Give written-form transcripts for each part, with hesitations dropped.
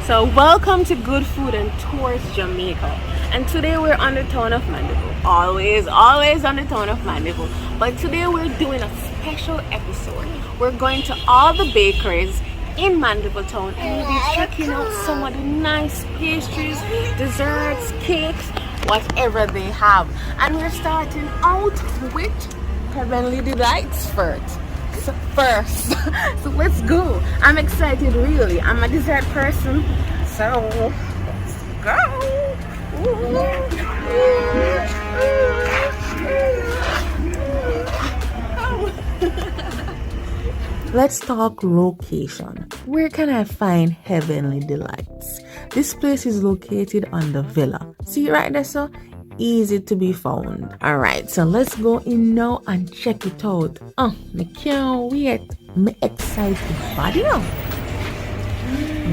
So welcome to Good Food and Tours Jamaica. And today we're on the town of Mandeville. Always on the town of Mandeville. But today we're doing a special episode. We're going to all the bakeries in Mandeville town and we'll be checking out some of the nice pastries, desserts, cakes, whatever they have. And we're starting out with Heavenly Delights first. So let's go. I'm excited, really. I'm a dessert person, so let's go. Let's talk location. Where can I find Heavenly Delights? This place is located on the villa. See right there, so easy to be found. Alright, so let's go in now and check it out. I can't wait. I'm excited body now.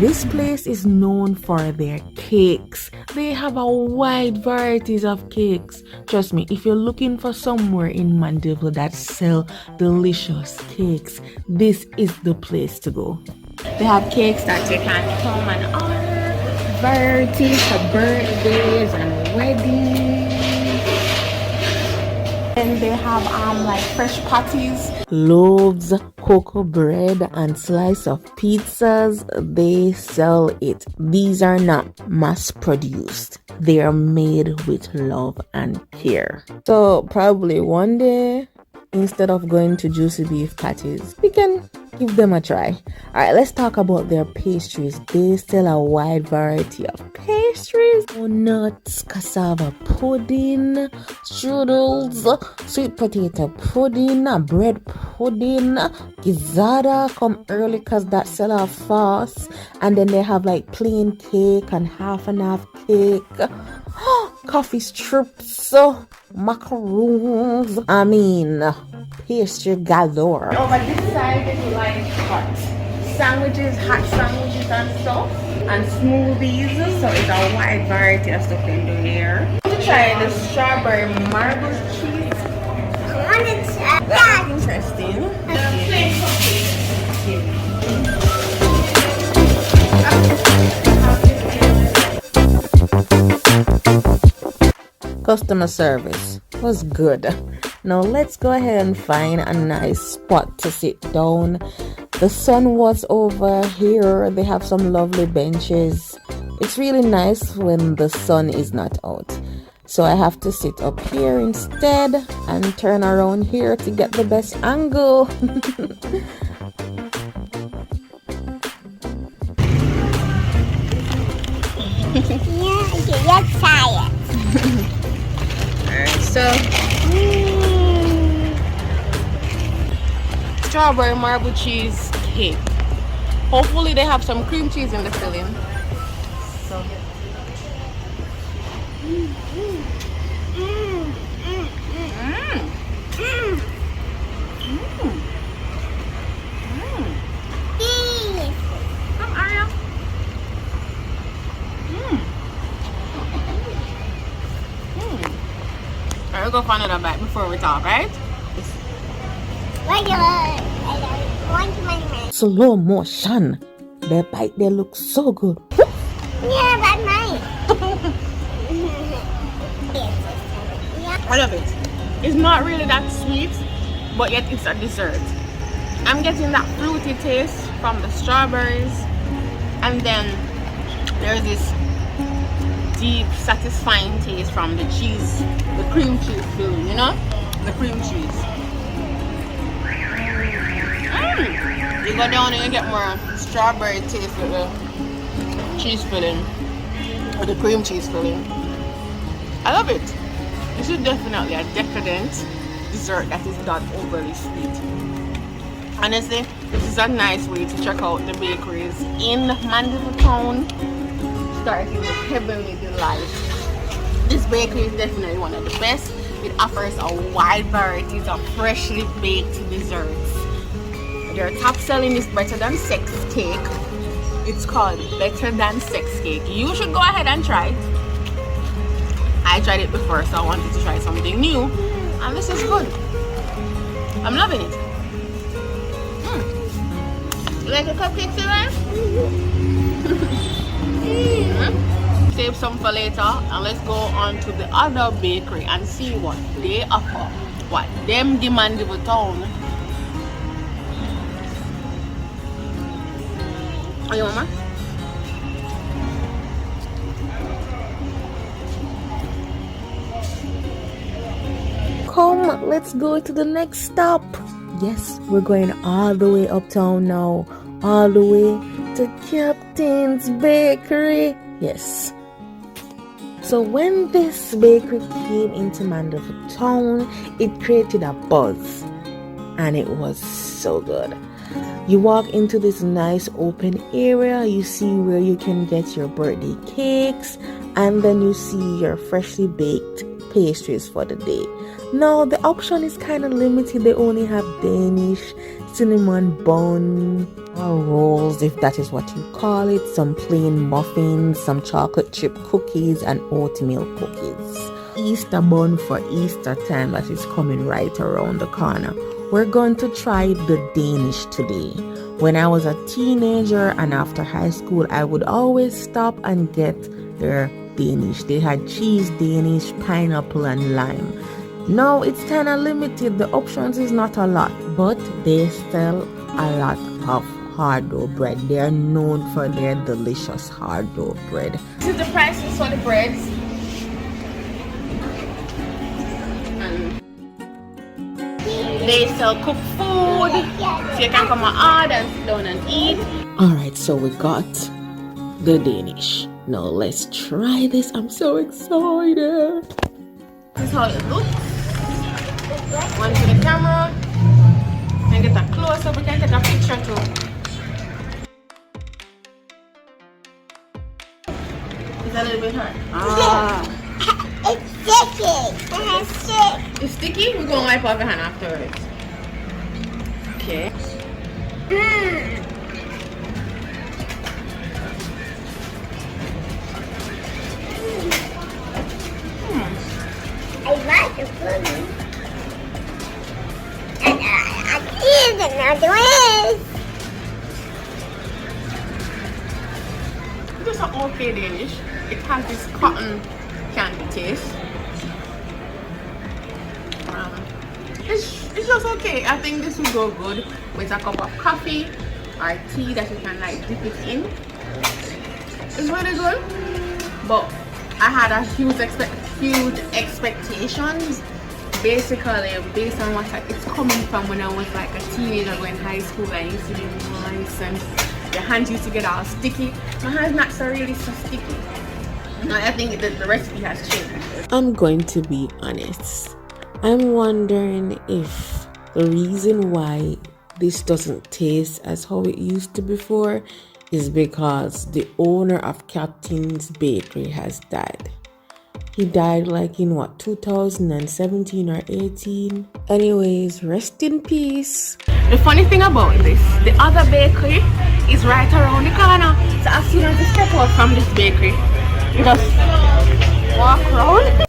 This place is known for their cakes. They have a wide varieties of cakes. Trust me, if you're looking for somewhere in Mandeville that sell delicious cakes, this is the place to go. They have cakes that you can come and order, varieties for birthdays and weddings. And they have like fresh patties, loaves, cocoa bread, and slice of pizzas. They sell it. These are not mass produced. They are made with love and care. So probably one day, instead of going to Juicy Beef Patties, we can give them a try. Alright, let's talk about their pastries. They sell a wide variety of pastries: donuts, cassava pudding, strudels, sweet potato pudding, bread pudding, gizzada. Come early cause that sell off fast. And then they have like plain cake and half and half cake, coffee strips, macaroons. Pastry galore. Over this side is like hot sandwiches and stuff, and smoothies. So it's a wide variety of stuff in the here. To try the strawberry marble cheese. I want to try that. Interesting. Customer service was good. Now let's go ahead and find a nice spot to sit down. The sun was over here. They have some lovely benches. It's really nice when the sun is not out. So I have to sit up here instead and turn around here to get the best angle. Let's try it. Alright, so strawberry marble cheese cake. Hopefully they have some cream cheese in the filling. So Come, Aria. Alright, we'll go for another bite before we talk, right? Slow motion. Their bite, they look so good. Yeah, that's nice. I love it. It's not really that sweet, but yet it's a dessert. I'm getting that fruity taste from the strawberries, and then there's this deep, satisfying taste from the cheese, the cream cheese filling, you know? The cream cheese. You go down and you get more strawberry taste with the cheese filling, or the cream cheese filling. I love it. This is definitely a decadent dessert that is not overly sweet. Honestly, this is a nice way to check out the bakeries in Mandeville town, starting with Heavenly Delight. This bakery is definitely one of the best. It offers a wide variety of freshly baked desserts. Their top selling is Better Than Sex Cake. It's called Better Than Sex Cake. You should go ahead and try it. I tried it before, so I wanted to try something new, and this is good. I'm loving it. You like a cupcake, Sarah? save some for later and let's go on to the other bakery and see what they offer. What them the Mandeville town. Are you mama? Come, let's go to the next stop. Yes, we're going all the way uptown now. All the way to Captain's Bakery. Yes. So when this bakery came into Mandeville town, it created a buzz. And it was so good. You walk into this nice open area, you see where you can get your birthday cakes, and then you see your freshly baked pastries for the day. Now the option is kind of limited. They only have Danish, cinnamon bun, or rolls if that is what you call it, some plain muffins, some chocolate chip cookies, and oatmeal cookies. Easter bun for Easter time that is coming right around the corner. We're going to try the Danish today. When I was a teenager and after high school, I would always stop and get their Danish. They had cheese Danish, pineapple, and lime. Now it's kind of limited. The options is not a lot, but they sell a lot of hard dough bread. They are known for their delicious hard dough bread. This is the prices for the breads. They sell cooked food, so you can come and order and sit down and eat. Alright, so we got the Danish. Now let's try this. I'm so excited. This is how it looks. One to the camera. And get a close up, we can take a picture too. It's a little bit hard. It's sticky. It's sticky? We're going to wipe off your hand afterwards. Okay. I like the pudding. And I did another way. It's just an okay Danish. It has this cotton candy taste. It's just okay. I think this will go good with a cup of coffee or tea that you can like dip it in. It's really good, but I had a huge expectations basically based on what it's coming from when I was like a teenager going high school. I used to be nice and your hands used to get all sticky. My hands not so really so sticky. I think the recipe has changed. I'm going to be honest. I'm wondering if the reason why this doesn't taste as how it used to before is because the owner of Captain's Bakery has died. He died like in what, 2017 or 18? Anyways, rest in peace. The funny thing about this, the other bakery is right around the corner. So as soon as you step out from this bakery, you just walk around.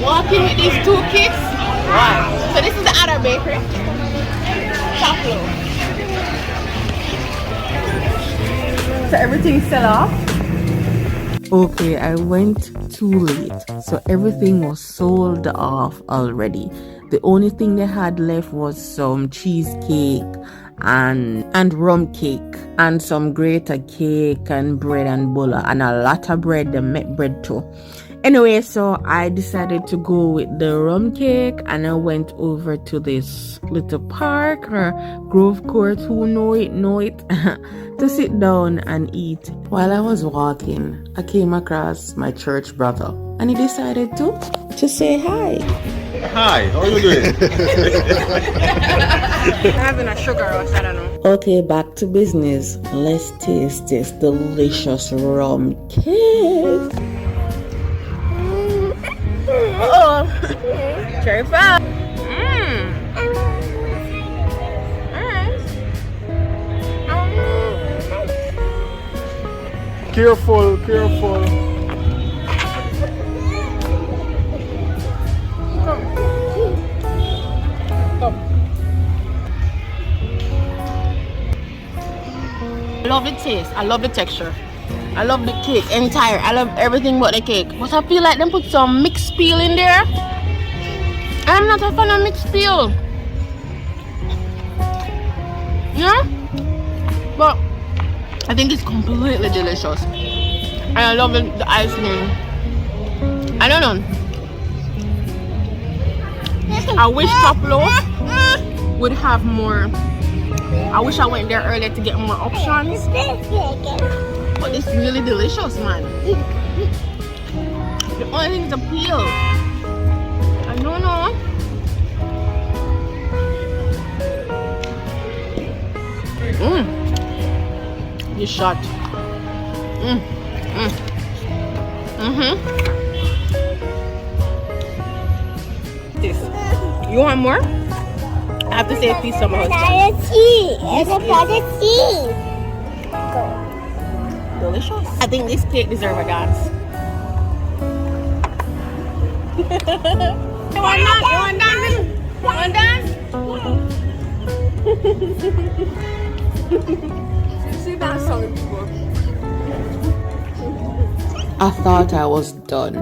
Walking with these two kids. Wow. So this is the other bakery. Chocolate. So everything sell off. Okay, I went too late, so everything was sold off already. The only thing they had left was some cheesecake and rum cake and some grater cake and bread and butter and a lot of bread. They make bread too. Anyway, so I decided to go with the rum cake and I went over to this little park or Grove Court, who know it, to sit down and eat. While I was walking, I came across my church brother and he decided to say hi. Hi, how are you doing? Having a sugar rush, I don't know. Okay, back to business. Let's taste this delicious rum cake. Oh, cherry pie. Careful, careful. I love the taste. I love the texture. I love the cake entire. I love everything but the cake. But I feel like them put some mixed peel in there. I'm not a fan of mixed peel. Yeah? But I think it's completely delicious. And I love the icing. I don't know. I wish Top Loaf would have more. I wish I went there earlier to get more options. But it's really delicious, man. The only thing is the peel. I don't know. You shot. This. You want more? I have to say a piece of my husband. Delicious. I think this cake deserves a dance. You want dance? You want dance? You want dance? See that song, people. I thought I was done,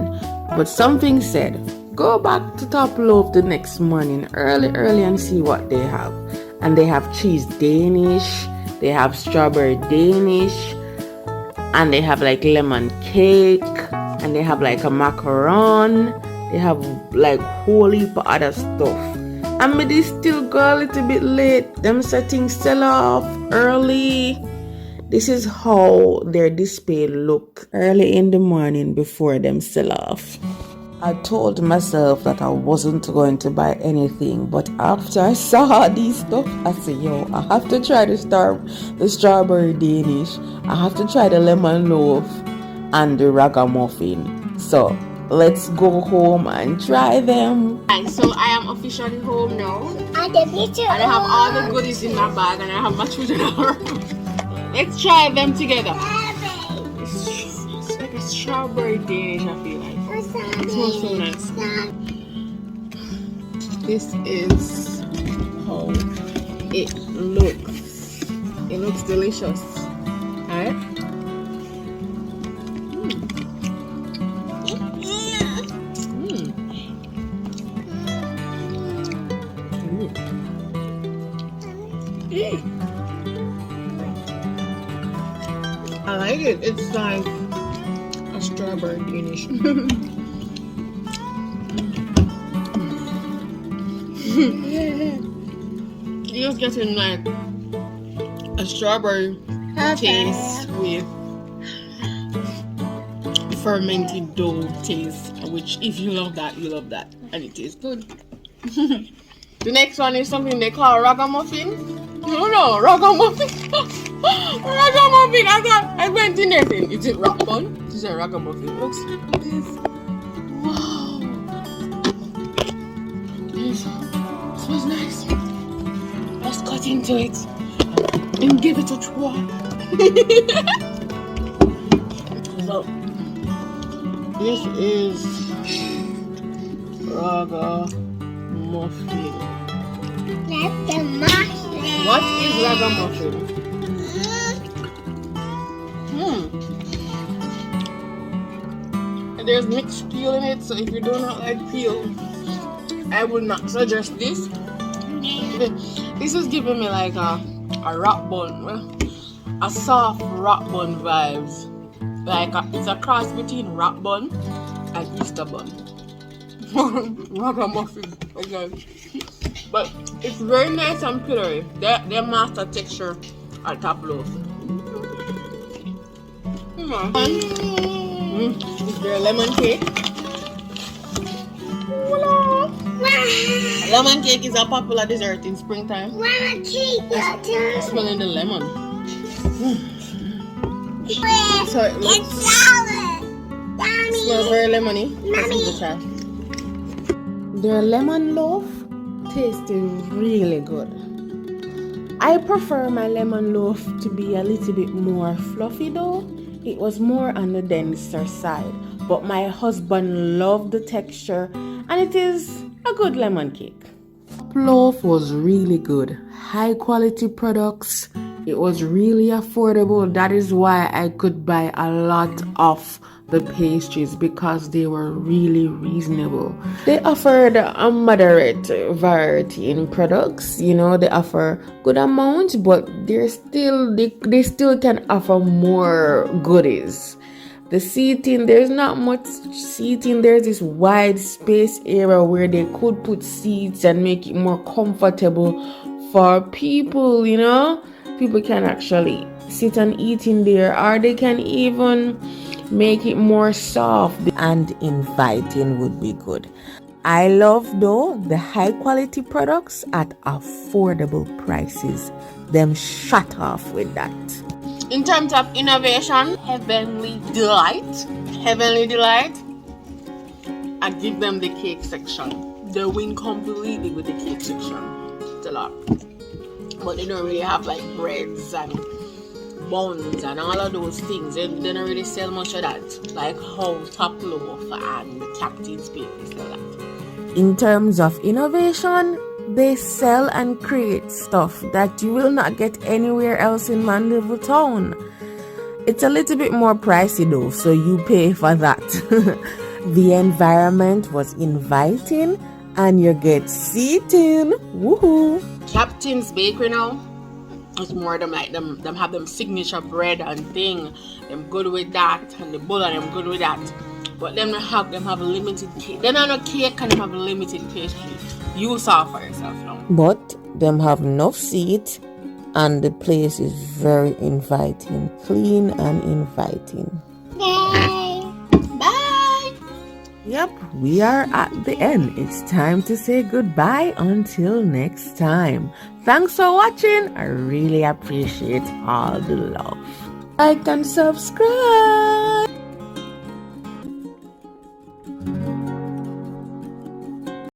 but something said, go back to Top Loaf the next morning early and see what they have. And they have cheese Danish, they have strawberry Danish, and they have like lemon cake, and they have like a macaron, they have like whole heap of other stuff. And me they still go a little bit late, them settings sell off early. This is how their display look early in the morning before them sell off. I told myself that I wasn't going to buy anything, but after I saw these stuff, I said, yo, I have to try the strawberry Danish. I have to try the lemon loaf and the ragamuffin. So let's go home and try them. And so I am officially home now. And I have all the goodies in my bag and I have my children around. Let's try them together. It's like a strawberry Danish, I feel like. It smells so nice. This is how it looks. It looks delicious. Alright? I like it. It's like a strawberry Danish. You're just getting like a strawberry taste with fermented dough taste, which if you love that, you love that, and it tastes good. The next one is something they call ragamuffin. No, ragamuffin. Ragamuffin. I went in there saying, is it rock bun? This is a ragamuffin. Looks like this. Wow. This smells nice. Let's cut into it and give it a try. So, this is ragamuffin. That's the mushroom. What is ragamuffin? And there's mixed peel in it, so if you do not like peel, I would not suggest this. This is giving me like a rock bun, well, a soft rock bun vibes. Like it's a cross between rock bun and Easter bun. Ragamuffin again. But it's very nice and pillowy. Their master texture at Top Loaf. Is there a lemon cake? Voila. Lemon cake is a popular dessert in springtime. Lemon cake. Smelling the lemon. So it looks It's salad. smells very lemony. Let's give it a try. Their lemon loaf tastes really good. I prefer my lemon loaf to be a little bit more fluffy though. it was more on the denser side, but my husband loved the texture and it is a good lemon cake. Loaf was really good, high quality products. It was really affordable. That is why I could buy a lot of the pastries, because they were really reasonable. They offered a moderate variety in products. You know, they offer good amount, but they still can offer more goodies. The seating, there's not much seating. There's this wide space area where they could put seats and make it more comfortable for people, you know. People can actually sit and eat in there, or they can even make it more soft and inviting would be good. I love though the high quality products at affordable prices. Them shut off with that. In terms of innovation, Heavenly Delight, I give them the cake section. They win completely with the cake section. It's a lot. But they don't really have like breads and buns and all of those things. They don't really sell much of that. Like how Top Loaf and the Captain's Bakery sell that. In terms of innovation, they sell and create stuff that you will not get anywhere else in Mandeville town. It's a little bit more pricey though, so you pay for that. The environment was inviting and you get seating. Woohoo! Captain's Bakery now, it's more them like them have them signature bread and thing. Them good with that, and the bull and them good with that. But them have limited cake. They not a cake and them have limited pastry. You saw for yourself now. But them have enough seat and the place is very inviting, clean and inviting. Bye. Bye. Yep, we are at the end. It's time to say goodbye until next time. Thanks for watching. I really appreciate all the love. Like and subscribe.